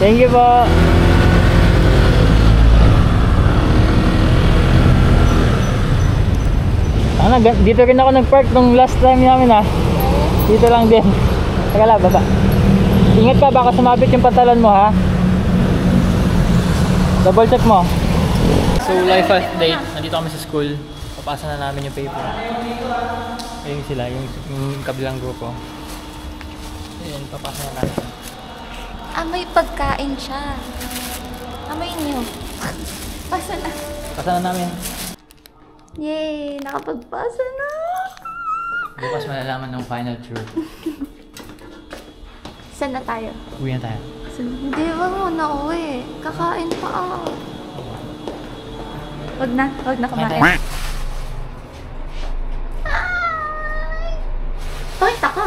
Thank you po. Dito rin ako nag-park nung last time namin ah. Dito lang din. Teka lang, baba. Ingat ka, baka sumabit yung pantalon mo ha. Double check mo. So life update, nandito kami sa school. Papasa na namin yung paper. Ayun sila, yung kabilang grupo. Ayun, papasa na namin. May pagkain siya. Amay niyo. Pasa na. Pasa na namin. Yay! Nakapagpasa na! Bukas malalaman ng final truth. Saan na tayo? Uwi na tayo. Hindi, wag mo na uwi. Kakain pa ako. Wag na kumain. Ay! Bakit ako?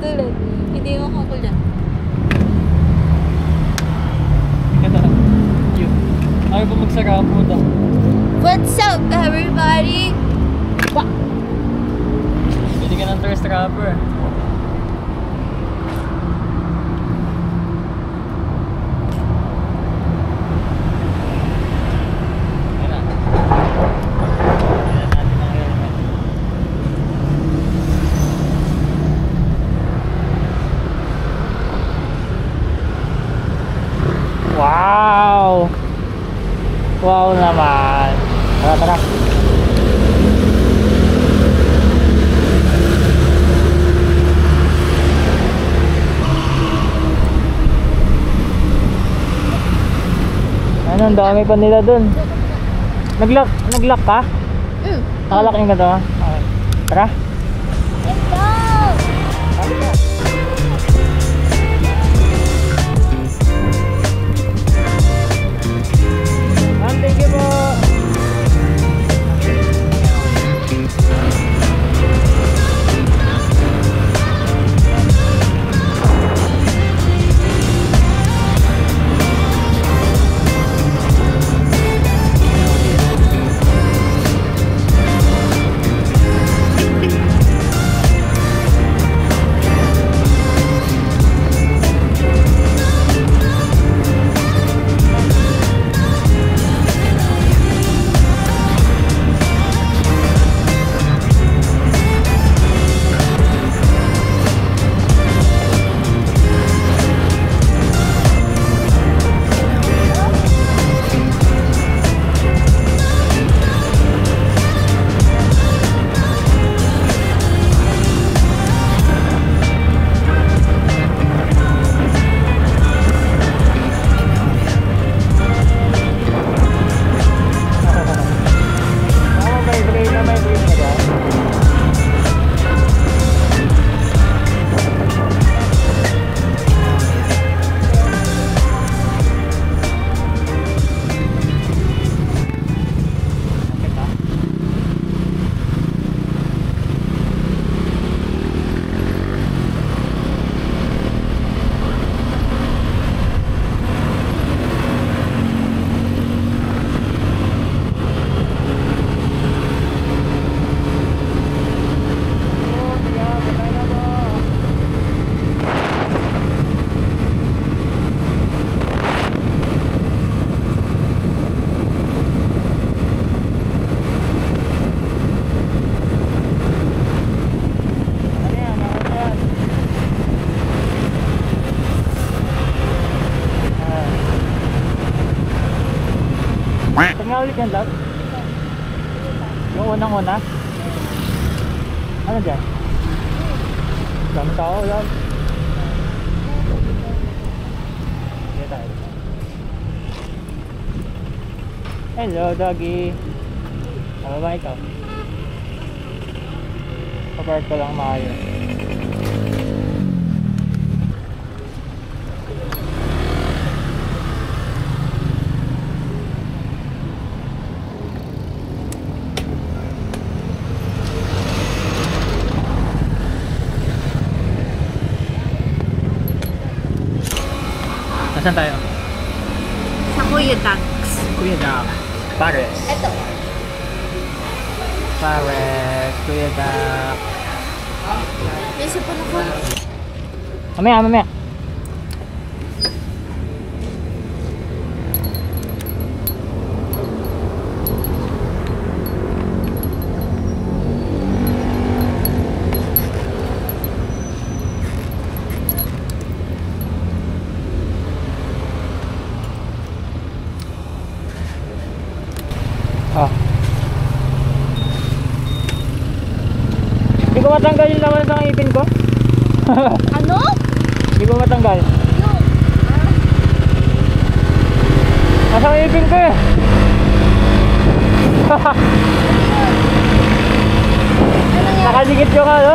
Tulit. Hindi mo kakulat. Ito lang. Yun. Ayaw pa magsara po ito. What's up, everybody? Pili ka ng thirst trapper. Ayan na. Ayan natin ang helmet. Wow! Wow naman! Tara! Ano, ang dami pa nila dun. Nag-lock ka? Nakalock yung ganito ha? Okay. Tara! Let's go! Thank you po! Ulit yan, love? Yung unang-una? Ano dyan? Dami tao, love. Sige tayo. Hello, doggy. Ano ba ikaw? Papark ko lang maayos. Saan tayo? Sa Kuya Dax. Kuya Dak. Pares. Ito. Pares. Kuya Dak. May isa pa na ko. Mamaya. Hindi ko matanggal yung laman sa ngipin ko. Ano? Hindi ko matanggal. Yung. Nasa ngipin ko eh. Ano nangyari? Nakadikit yung ano.